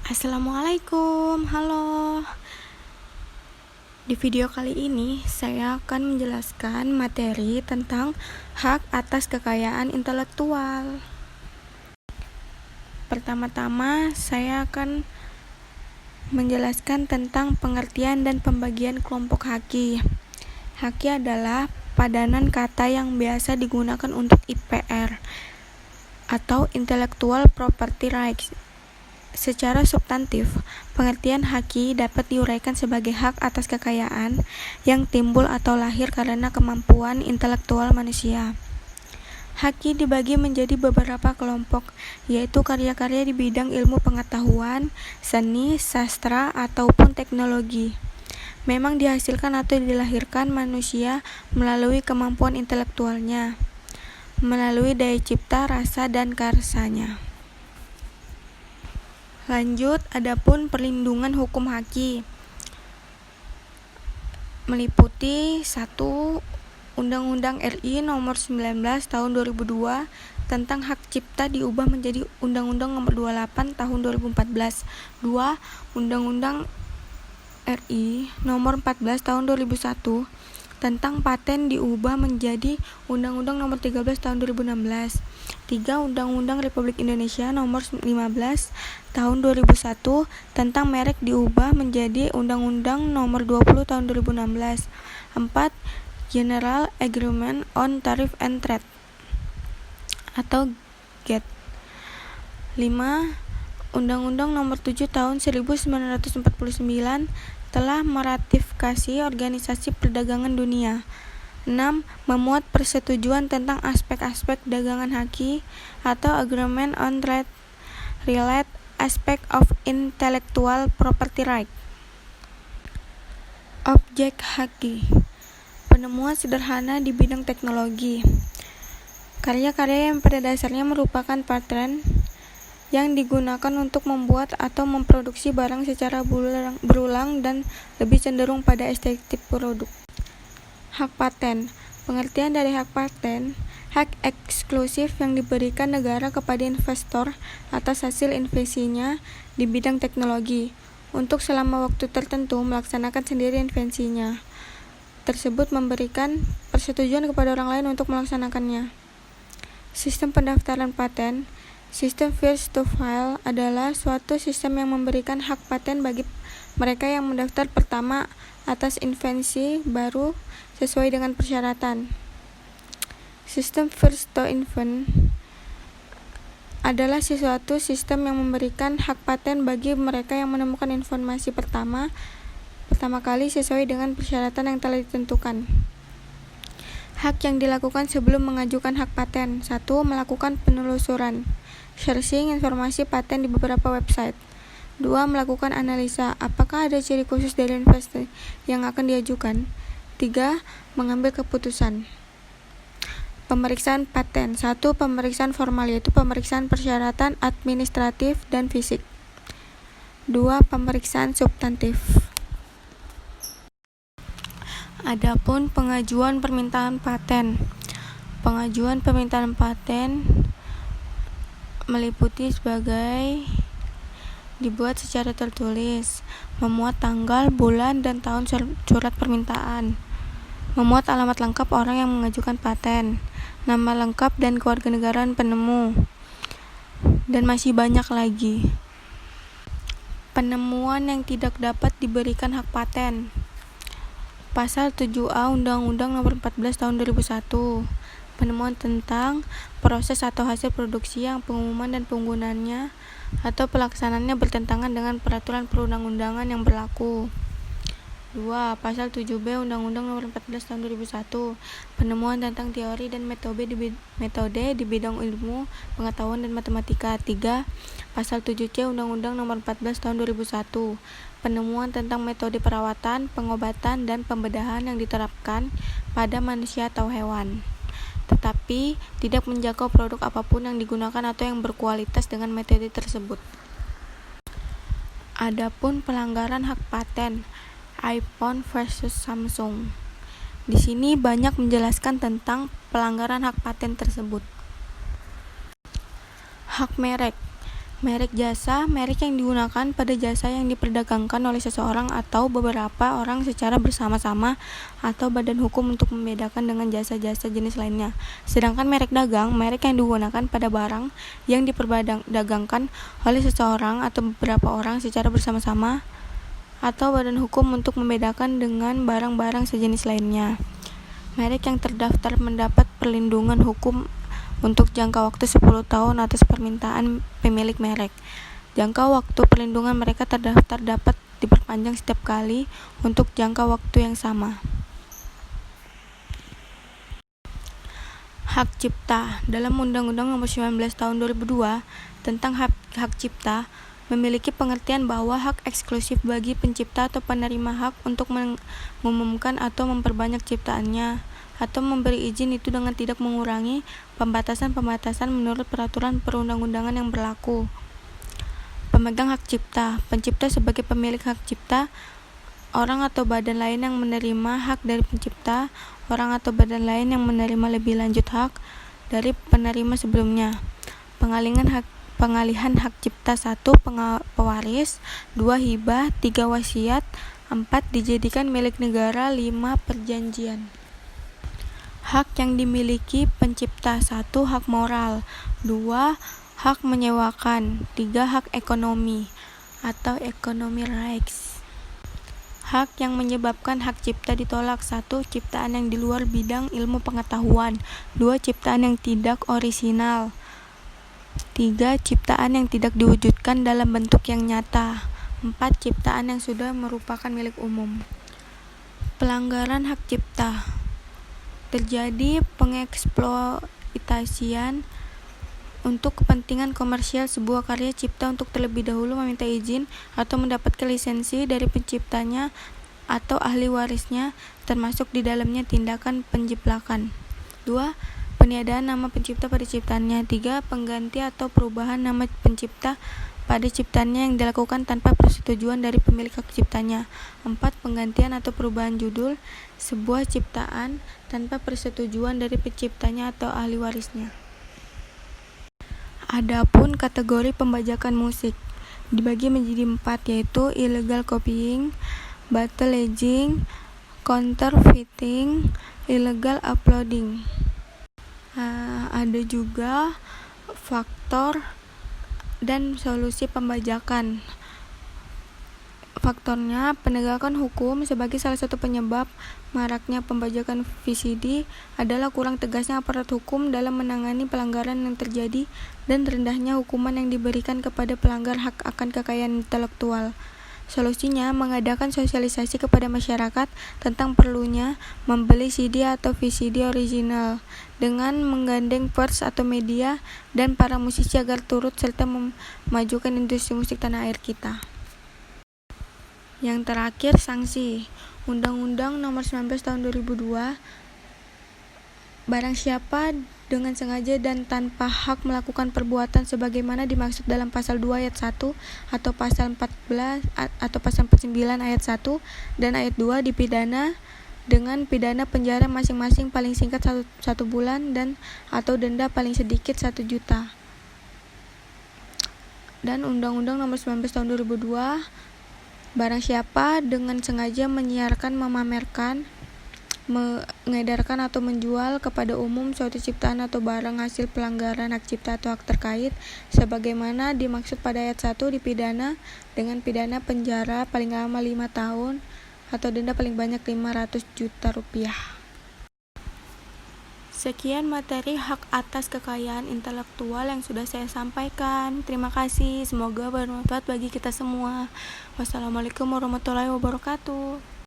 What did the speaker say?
Assalamualaikum, halo. Di video kali ini, saya akan menjelaskan materi tentang hak atas kekayaan intelektual. Pertama-tama, saya akan menjelaskan tentang pengertian dan pembagian kelompok haki. Haki adalah padanan kata yang biasa digunakan untuk IPR atau Intellectual Property Rights. Secara substantif, pengertian haki dapat diuraikan sebagai hak atas kekayaan yang timbul atau lahir karena kemampuan intelektual manusia. Haki dibagi menjadi beberapa kelompok, yaitu karya-karya di bidang ilmu pengetahuan, seni, sastra, ataupun teknologi. Memang dihasilkan atau dilahirkan manusia melalui kemampuan intelektualnya, melalui daya cipta, rasa, dan karsanya. Lanjut, adapun perlindungan hukum haki meliputi 1. Undang-Undang RI Nomor 19 Tahun 2002 tentang hak cipta diubah menjadi Undang-Undang Nomor 28 Tahun 2014. 2. Undang-Undang RI Nomor 14 Tahun 2001 tentang paten diubah menjadi Undang-Undang Nomor 13 Tahun 2016. 3. Undang-Undang Republik Indonesia Nomor 15 Tahun 2001 tentang merek diubah menjadi Undang-Undang Nomor 20 Tahun 2016. 4. General Agreement on Tariff and Trade atau GATT. 5. Undang-Undang Nomor 7 Tahun 1949 telah meratifikasi Organisasi Perdagangan Dunia. 6. Memuat persetujuan tentang aspek-aspek dagangan haki atau Agreement on Trade Related Aspect of Intellectual Property Right. Objek haki: penemuan sederhana di bidang teknologi. Karya-karya yang pada dasarnya merupakan paten yang digunakan untuk membuat atau memproduksi barang secara berulang dan lebih cenderung pada estetik produk. Hak paten: pengertian dari hak paten, hak eksklusif yang diberikan negara kepada investor atas hasil invasinya di bidang teknologi, untuk selama waktu tertentu melaksanakan sendiri invensinya tersebut, memberikan persetujuan kepada orang lain untuk melaksanakannya. Sistem pendaftaran paten: sistem first to file adalah suatu sistem yang memberikan hak paten bagi mereka yang mendaftar pertama atas invensi baru sesuai dengan persyaratan. Sistem first to invent adalah suatu sistem yang memberikan hak paten bagi mereka yang menemukan informasi pertama kali sesuai dengan persyaratan yang telah ditentukan. Hak yang dilakukan sebelum mengajukan hak paten: 1. Melakukan penelusuran, searching informasi paten di beberapa website. 2. Melakukan analisa, apakah ada ciri khusus dari investasi yang akan diajukan. 3. Mengambil keputusan. Pemeriksaan paten: 1. Pemeriksaan formal, yaitu pemeriksaan persyaratan administratif dan fisik. 2. Pemeriksaan substantif. Adapun pengajuan permintaan paten. Pengajuan permintaan paten meliputi sebagai: dibuat secara tertulis, memuat tanggal, bulan, dan tahun surat permintaan, memuat alamat lengkap orang yang mengajukan paten, nama lengkap dan kewarganegaraan penemu, dan masih banyak lagi. Penemuan yang tidak dapat diberikan hak paten. Pasal 7A Undang-Undang Nomor 14 Tahun 2001. Penemuan tentang proses atau hasil produksi yang pengumuman dan penggunaannya atau pelaksanaannya bertentangan dengan peraturan perundang-undangan yang berlaku. 2. Pasal 7B Undang-Undang Nomor 14 Tahun 2001. Penemuan tentang teori dan metode di bidang ilmu pengetahuan dan matematika. 3. Pasal 7C Undang-Undang Nomor 14 Tahun 2001. Penemuan tentang metode perawatan, pengobatan, dan pembedahan yang diterapkan pada manusia atau hewan, tetapi tidak menjangkau produk apapun yang digunakan atau yang berkualitas dengan metode tersebut. Adapun pelanggaran hak paten, iPhone versus Samsung. Di sini banyak menjelaskan tentang pelanggaran hak paten tersebut. Hak merek. Merek jasa, merek yang digunakan pada jasa yang diperdagangkan oleh seseorang atau beberapa orang secara bersama-sama atau badan hukum untuk membedakan dengan jasa-jasa jenis lainnya. Sedangkan merek dagang, merek yang digunakan pada barang yang diperdagangkan oleh seseorang atau beberapa orang secara bersama-sama atau badan hukum untuk membedakan dengan barang-barang sejenis lainnya. Merek yang terdaftar mendapat perlindungan hukum untuk jangka waktu 10 tahun atas permintaan pemilik merek. Jangka waktu perlindungan mereka terdaftar dapat diperpanjang setiap kali untuk jangka waktu yang sama. Hak cipta. Dalam Undang-Undang Nomor 19 Tahun 2002 tentang hak cipta memiliki pengertian bahwa hak eksklusif bagi pencipta atau penerima hak untuk mengumumkan atau memperbanyak ciptaannya atau memberi izin itu dengan tidak mengurangi pembatasan-pembatasan menurut peraturan perundang-undangan yang berlaku. Pemegang hak cipta. Pencipta sebagai pemilik hak cipta, orang atau badan lain yang menerima hak dari pencipta, orang atau badan lain yang menerima lebih lanjut hak dari penerima sebelumnya. Pengalihan hak cipta 1. Pewaris 2. Hibah 3. Wasiat 4. Dijadikan milik negara 5. Perjanjian. Hak yang dimiliki pencipta 1. Hak moral 2. Hak menyewakan 3. Hak ekonomi atau economic rights. Hak yang menyebabkan hak cipta ditolak 1. Ciptaan yang di luar bidang ilmu pengetahuan 2. Ciptaan yang tidak orisinal 3. Ciptaan yang tidak diwujudkan dalam bentuk yang nyata 4. Ciptaan yang sudah merupakan milik umum. Pelanggaran hak cipta. Terjadi pengeksploitasian untuk kepentingan komersial sebuah karya cipta untuk terlebih dahulu meminta izin atau mendapatkan lisensi dari penciptanya atau ahli warisnya, termasuk di dalamnya tindakan penjiplakan. 2. Peniadaan nama pencipta pada ciptaannya. 3. Pengganti atau perubahan nama pencipta pada ciptaannya yang dilakukan tanpa persetujuan dari pemilik hak ciptanya. 4. Penggantian atau perubahan judul sebuah ciptaan tanpa persetujuan dari penciptanya atau ahli warisnya. Adapun kategori pembajakan musik dibagi menjadi 4, yaitu illegal copying, bootlegging, counterfeiting, illegal uploading. Ada juga faktor dan solusi pembajakan. Faktornya, penegakan hukum sebagai salah satu penyebab maraknya pembajakan VCD adalah kurang tegasnya aparat hukum dalam menangani pelanggaran yang terjadi dan rendahnya hukuman yang diberikan kepada pelanggar hak akan kekayaan intelektual. Solusinya, mengadakan sosialisasi kepada masyarakat tentang perlunya membeli CD atau VCD original dengan menggandeng pers atau media dan para musisi agar turut serta memajukan industri musik tanah air kita. Yang terakhir, sanksi. Undang-Undang Nomor 19 Tahun 2002, barang siapa dengan sengaja dan tanpa hak melakukan perbuatan sebagaimana dimaksud dalam pasal 2 ayat 1 atau pasal 14 atau pasal 49 ayat 1 dan ayat 2 dipidana dengan pidana penjara masing-masing paling singkat 1 bulan dan atau denda paling sedikit 1 juta. Dan Undang-Undang Nomor 19 Tahun 2002, barang siapa dengan sengaja menyiarkan, memamerkan, mengedarkan atau menjual kepada umum suatu ciptaan atau barang hasil pelanggaran hak cipta atau hak terkait sebagaimana dimaksud pada ayat 1 dipidana dengan pidana penjara paling lama 5 tahun atau denda paling banyak 500 juta rupiah. Sekian materi hak atas kekayaan intelektual yang sudah saya sampaikan. Terima kasih, semoga bermanfaat bagi kita semua. Wassalamualaikum warahmatullahi wabarakatuh.